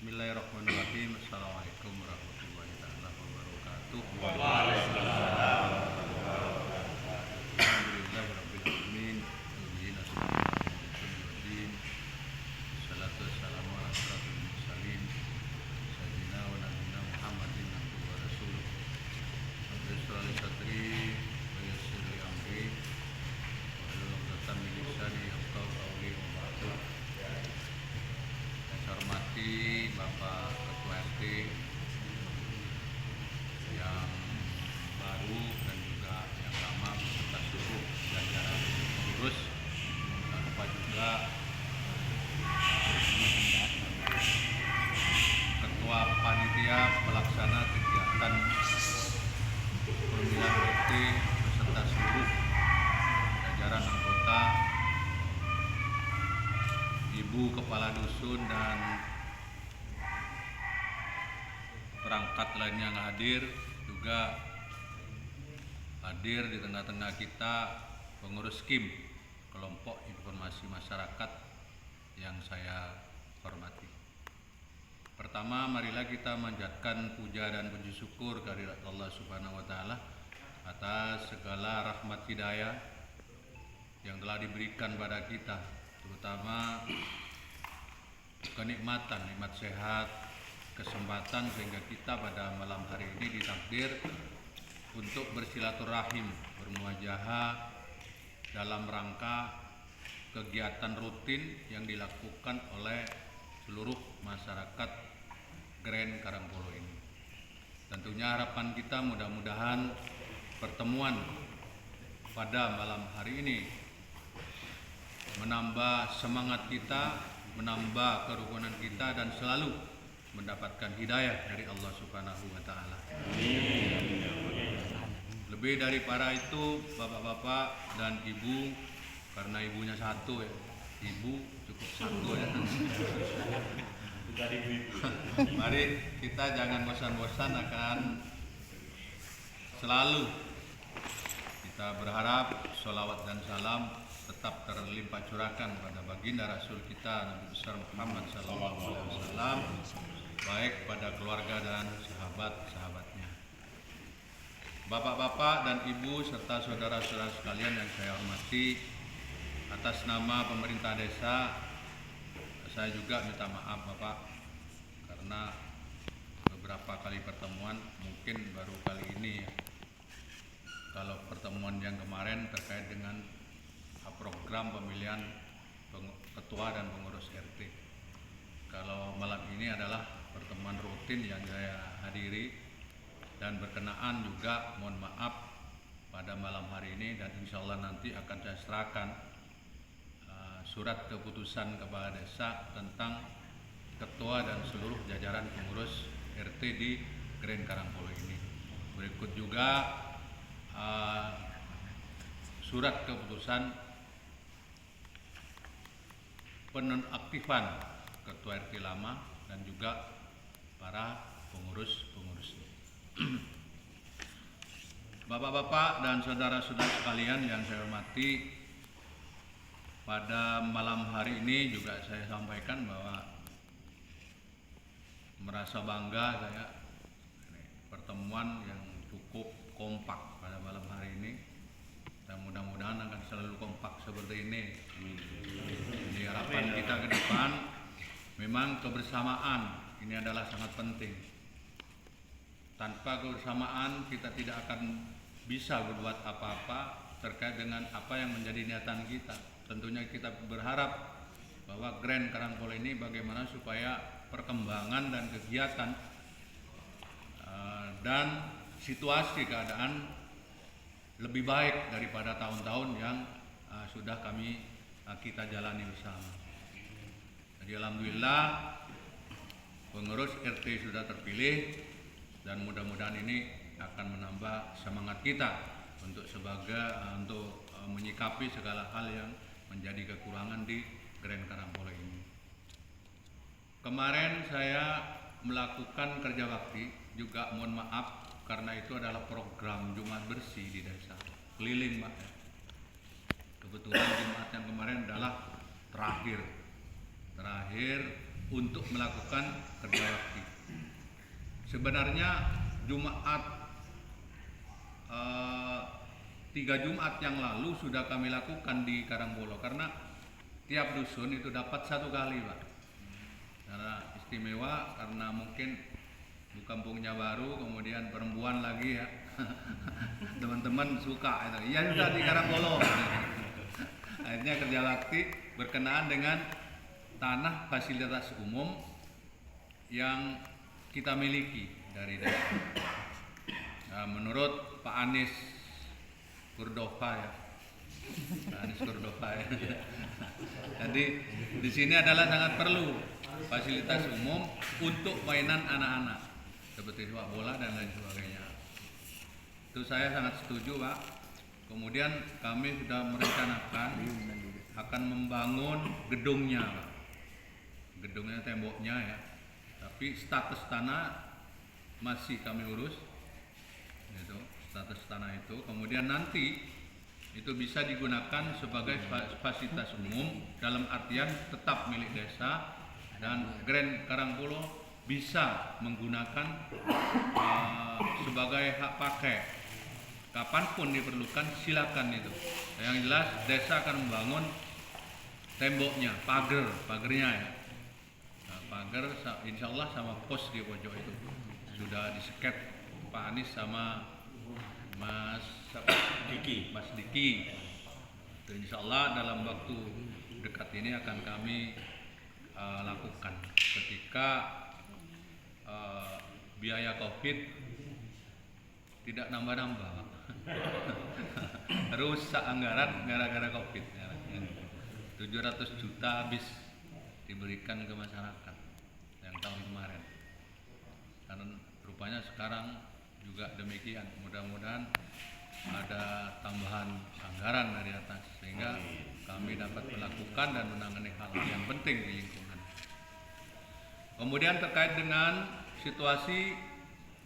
Bismillahirrahmanirrahim. Assalamualaikum warahmatullahi wabarakatuh. Waalaikumsalam. Alhamdulillahirabbil alamin. Wassalatu wassalamu ala asyrafil mursalin sayyidina wa nabiyina Muhammadin abduhu wa rasuluh. Rabbi shrah li sadri wa yassir li amri wahlul 'uqdatam min lisani yafqahu qawli wa ba'du. Saya hormati Bapak Ketua RT yang baru dan juga yang lama beserta seluruh jajaran pengurus. Jangan lupa juga Ketua Panitia Pelaksana Kegiatan Pemilihan RT beserta seluruh jajaran anggota, Ibu Kepala Dusun dan perangkat lainnya yang hadir, juga hadir di tengah-tengah kita pengurus KIM, Kelompok Informasi Masyarakat, yang saya hormati. Pertama, marilah kita manjatkan puja dan puji syukur kehadirat Allah Subhanahu wa taala atas segala rahmat hidayah yang telah diberikan pada kita, terutama kenikmatan, nikmat sehat, kesempatan sehingga kita pada malam hari ini ditakdir untuk bersilaturahim, bermuajahah dalam rangka kegiatan rutin yang dilakukan oleh seluruh masyarakat Grand Karangpolo ini. Tentunya harapan kita mudah-mudahan pertemuan pada malam hari ini menambah semangat kita, menambah kerukunan kita, dan selalu mendapatkan hidayah dari Allah Subhanahu wa taala. Lebih daripada itu, bapak-bapak dan ibu, karena ibunya satu ya, ibu cukup satu ya. Mari kita jangan bosan-bosan, akan selalu kita berharap sholawat dan salam tetap terlimpah curahkan pada baginda Rasul kita Nabi besar Muhammad SAW, baik pada keluarga dan sahabat-sahabatnya. Bapak-bapak dan ibu serta saudara-saudara sekalian yang saya hormati, atas nama pemerintah desa saya juga minta maaf Bapak, karena beberapa kali pertemuan, mungkin baru kali ini ya. Kalau pertemuan yang kemarin terkait dengan program pemilihan ketua dan pengurus RT. Kalau malam ini adalah pertemuan rutin yang saya hadiri, dan berkenaan juga mohon maaf pada malam hari ini, dan insya Allah nanti akan saya serahkan surat keputusan kepala desa tentang ketua dan seluruh jajaran pengurus RT di Grand Karangpolo ini. Berikut juga surat keputusan penonaktifan ketua RT lama dan juga para pengurus-pengurusnya. Bapak-bapak dan saudara-saudara sekalian yang saya hormati, pada malam hari ini juga saya sampaikan bahwa merasa bangga saya, pertemuan yang cukup kompak pada malam hari ini, dan mudah-mudahan akan selalu kompak seperti ini. Jadi harapan kita ke depan, memang kebersamaan ini adalah sangat penting. Tanpa kebersamaan kita tidak akan bisa berbuat apa-apa terkait dengan apa yang menjadi niatan kita. Tentunya kita berharap bahwa Grand Karangpolo ini bagaimana supaya perkembangan dan kegiatan dan situasi keadaan lebih baik daripada tahun-tahun yang sudah kita jalani bersama. Jadi alhamdulillah pengurus RT sudah terpilih, dan mudah-mudahan ini akan menambah semangat kita untuk menyikapi segala hal yang menjadi kekurangan di Grand Karangpolo ini. Kemarin saya melakukan kerja bakti juga, mohon maaf karena itu adalah program Jumat bersih di desa keliling Pak. Kebetulan Jumat yang kemarin adalah terakhir untuk melakukan kerja bakti. Sebenarnya Jumat 3 Jumat yang lalu sudah kami lakukan di Karangbolo, karena tiap dusun itu dapat 1 kali, Pak. Karena istimewa, karena mungkin di kampungnya baru, kemudian perempuan lagi ya. Teman-teman suka itu. Iya juga di Karangbolo. Akhirnya kerja bakti berkenaan dengan tanah fasilitas umum yang kita miliki dari desa. Nah, menurut Pak Anies Kurdova ya. Anies Kurdova ya. Jadi di sini adalah sangat perlu fasilitas umum untuk mainan anak-anak seperti sepak bola dan lain sebagainya. Itu saya sangat setuju, Pak. Kemudian kami sudah merencanakan akan membangun gedungnya, Pak. Gedungnya, temboknya ya. Tapi status tanah masih kami urus. Itu status tanah itu. Kemudian nanti itu bisa digunakan sebagai fasilitas umum dalam artian tetap milik desa, dan Grand Karangbolo bisa menggunakan sebagai hak pakai kapanpun diperlukan, silakan itu. Yang jelas desa akan membangun temboknya, pagernya ya. Nah, pagar insya Allah sama pos di pojok itu sudah diseket Pak Anies sama Mas Diki. Dan insya Allah dalam waktu dekat ini akan kami lakukan ketika biaya COVID tidak nambah-nambah. Rusak anggaran gara-gara COVID ya. 700 juta habis diberikan ke masyarakat yang tahun kemarin. Karena rupanya sekarang juga demikian. Mudah-mudahan ada tambahan anggaran dari atas sehingga kami dapat melakukan dan menangani hal yang penting di lingkungan. Kemudian terkait dengan situasi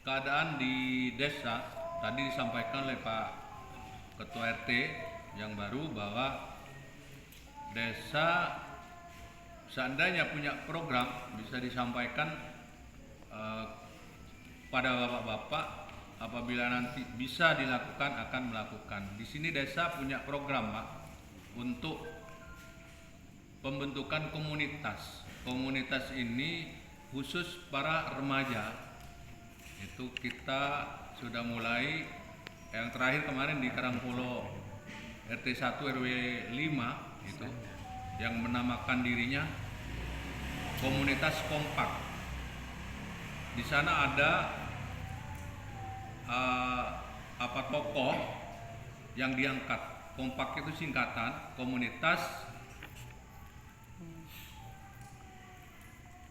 keadaan di desa, tadi disampaikan oleh Pak Ketua RT yang baru bahwa desa seandainya punya program bisa disampaikan pada bapak-bapak, apabila nanti bisa dilakukan akan melakukan. Di sini desa punya program, Pak, untuk pembentukan komunitas. Komunitas ini khusus para remaja. Itu kita sudah mulai, yang terakhir kemarin di Karangbolo RT 1 RW 5 itu yang menamakan dirinya Komunitas Kompak. Di sana ada tokoh yang diangkat. Kompak itu singkatan Komunitas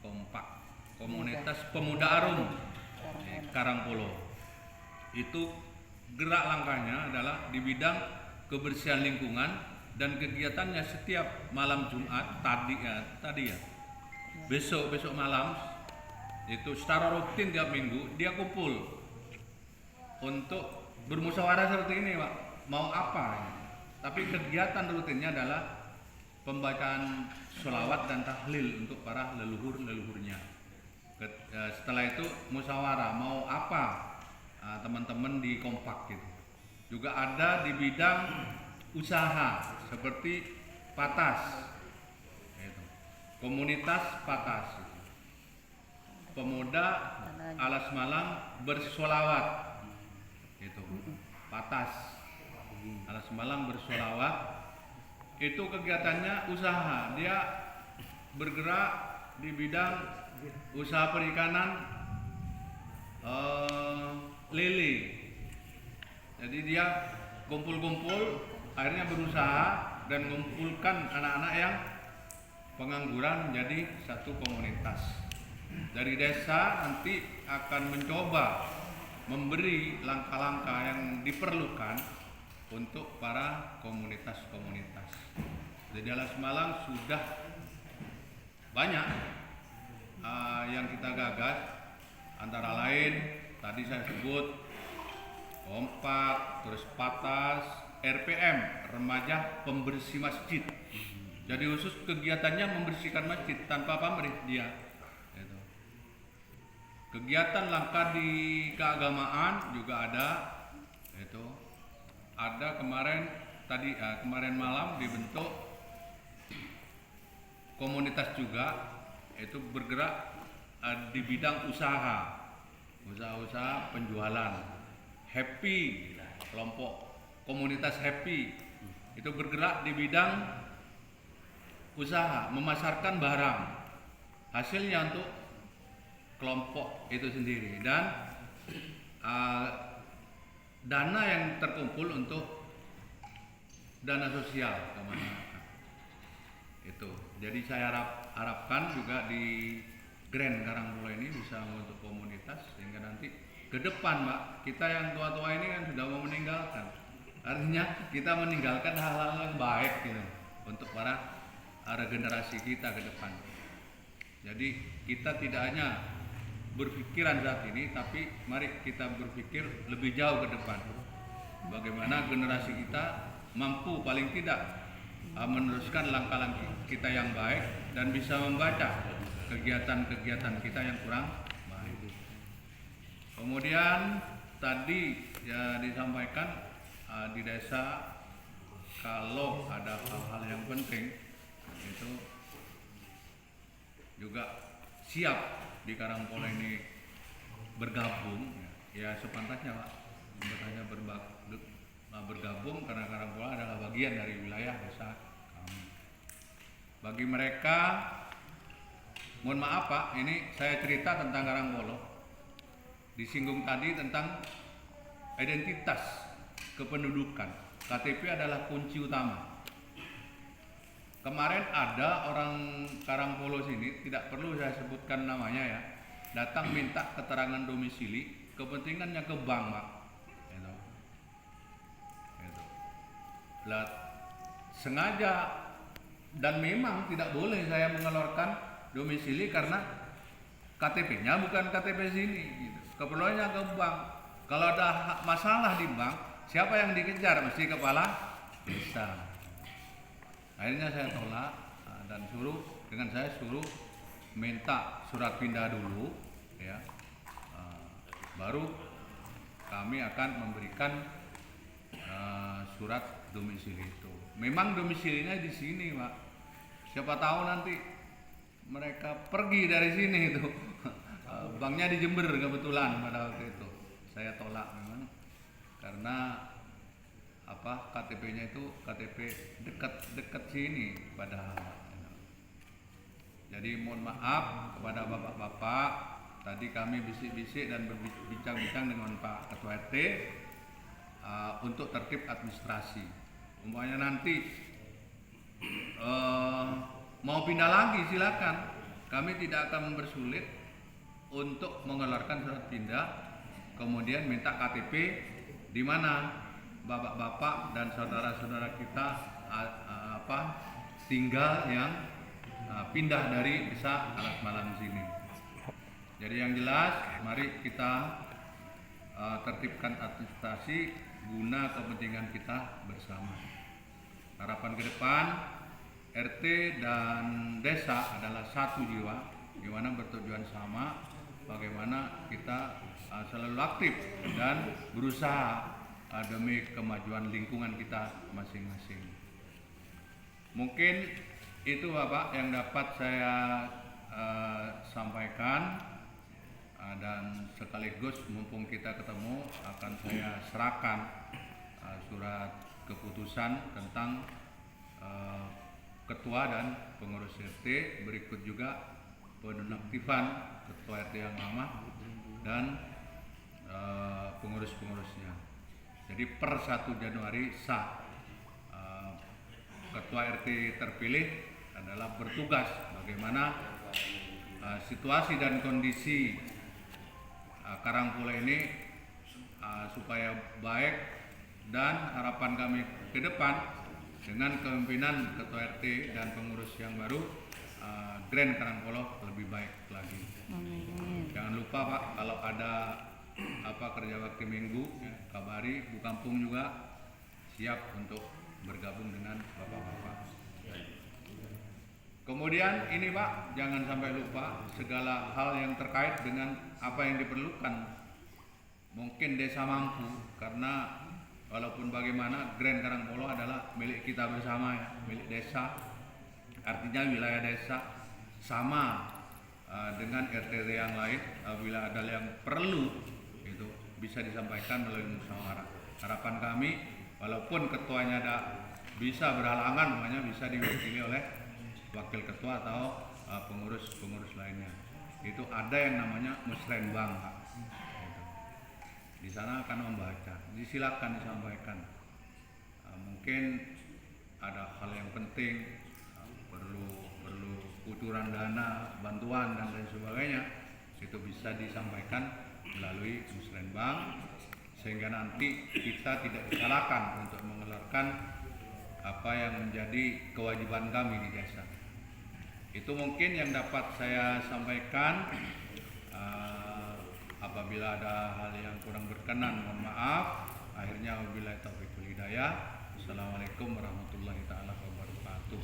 Kompak, Komunitas Pemuda Arum Karangbolo. Itu gerak langkahnya adalah di bidang kebersihan lingkungan, dan kegiatannya setiap malam Jumat tadi ya besok malam itu secara rutin tiap minggu dia kumpul untuk bermusyawarah seperti ini, Pak, mau apa. Tapi kegiatan rutinnya adalah pembacaan sholawat dan tahlil untuk para leluhurnya. Setelah itu musyawarah mau apa teman-teman di Kompak gitu. Juga ada di bidang usaha seperti Patas, komunitas Patas, pemuda Alas Malang bersolawat, itu Patas, Alas Malang bersolawat. Itu kegiatannya usaha, dia bergerak di bidang usaha perikanan lele. Jadi dia kumpul-kumpul, akhirnya berusaha dan mengumpulkan anak-anak yang pengangguran menjadi satu komunitas. Dari desa nanti akan mencoba memberi langkah-langkah yang diperlukan untuk para komunitas-komunitas. Di Alas Malang sudah banyak yang kita gagas, antara lain tadi saya sebut Kompak, terus Patas, RPM, Remaja Pembersih Masjid. Jadi khusus kegiatannya membersihkan masjid tanpa pamrih dia. Gitu. Kegiatan langkah di keagamaan juga ada. Itu ada kemarin malam dibentuk komunitas juga, itu bergerak di bidang usaha penjualan. Happy, kelompok komunitas Happy itu bergerak di bidang usaha, memasarkan barang hasilnya untuk kelompok itu sendiri, dan dana yang terkumpul untuk dana sosial kemana itu. Jadi saya harapkan juga di Grand Karangpolo ini bisa membentuk komunitas sehingga nanti ke depan, Mbak, kita yang tua-tua ini kan sudah mau meninggalkan. Artinya kita meninggalkan hal-hal yang baik gitu untuk para regenerasi kita ke depan. Jadi kita tidak hanya berpikiran saat ini, tapi mari kita berpikir lebih jauh ke depan. Bagaimana generasi kita mampu paling tidak meneruskan langkah-langkah kita yang baik dan bisa membaca kegiatan-kegiatan kita yang kurang baik. Kemudian tadi ya disampaikan di desa kalau ada hal-hal yang penting itu juga siap di Karangpolo ini bergabung, ya sepantasnya Pak, sepantasnya bergabung karena Karangpolo adalah bagian dari wilayah desa kami. Bagi mereka, mohon maaf Pak, ini saya cerita tentang Karangpolo, disinggung tadi tentang identitas kependudukan. KTP adalah kunci utama. Kemarin ada orang Karangpolo sini, tidak perlu saya sebutkan namanya ya, datang minta keterangan domisili, kepentingannya ke bank, Pak. Gitu. Sengaja dan memang tidak boleh saya mengeluarkan domisili karena KTP-nya bukan KTP sini. Gitu. Keperluannya ke bank. Kalau ada masalah di bank, siapa yang dikejar? Mesti kepala desa. Akhirnya saya tolak dan saya suruh minta surat pindah dulu, ya, baru kami akan memberikan surat domisili itu. Memang domisilinya di sini, Pak. Siapa tahu nanti mereka pergi dari sini itu. Banknya di Jember kebetulan pada waktu itu. Saya tolak memang karena KTP-nya itu KTP dekat sini padahal. Jadi mohon maaf kepada bapak-bapak, tadi kami bisik-bisik dan berbincang-bincang dengan Pak Ketua RT untuk tertib administrasi. Umpamanya nanti mau pindah lagi silakan, kami tidak akan mempersulit untuk mengeluarkan surat pindah, kemudian minta KTP di mana bapak-bapak dan saudara-saudara kita tinggal yang pindah dari desa Alas Malang sini. Jadi yang jelas, mari kita tertibkan administrasi guna kepentingan kita bersama. Harapan ke depan, RT dan desa adalah satu jiwa, di mana bertujuan sama, bagaimana kita selalu aktif dan berusaha demi kemajuan lingkungan kita masing-masing. Mungkin itu Bapak yang dapat saya sampaikan, dan sekaligus mumpung kita ketemu akan saya serahkan surat keputusan tentang ketua dan pengurus RT, berikut juga penonaktifan ketua RT yang lama dan pengurus-pengurusnya. Jadi per 1 Januari sah. Ketua RT terpilih adalah bertugas bagaimana situasi dan kondisi Karangpolo ini supaya baik, dan harapan kami ke depan dengan kepemimpinan Ketua RT dan pengurus yang baru, Grand Karangpolo lebih baik lagi. Amin. Jangan lupa Pak, kalau ada kerja bakti minggu, kabari Bu Kampung juga siap untuk bergabung dengan bapak-bapak. Kemudian ini Pak, jangan sampai lupa segala hal yang terkait dengan apa yang diperlukan. Mungkin desa mampu, karena walaupun bagaimana Grand Karangpolo adalah milik kita bersama ya, milik desa. Artinya wilayah desa sama dengan RT yang lain. Bila ada yang perlu itu bisa disampaikan melalui musyawarah. Harapan kami, walaupun ketuanya ada bisa berhalangan, makanya bisa diwakili oleh wakil ketua atau pengurus lainnya. Itu ada yang namanya musrenbang, Pak. Gitu. Di sana akan membaca. Disilakan disampaikan. Mungkin ada hal yang penting, perlu kucuran dana, bantuan dan lain sebagainya. Itu bisa disampaikan melalui musrenbang, sehingga nanti kita tidak disalahkan untuk mengeluarkan apa yang menjadi kewajiban kami di desa. Itu mungkin yang dapat saya sampaikan. Apabila ada hal yang kurang berkenan, mohon maaf. Akhirnya wabillahi taufiq wal hidayah. Assalamualaikum warahmatullahi taala wabarakatuh.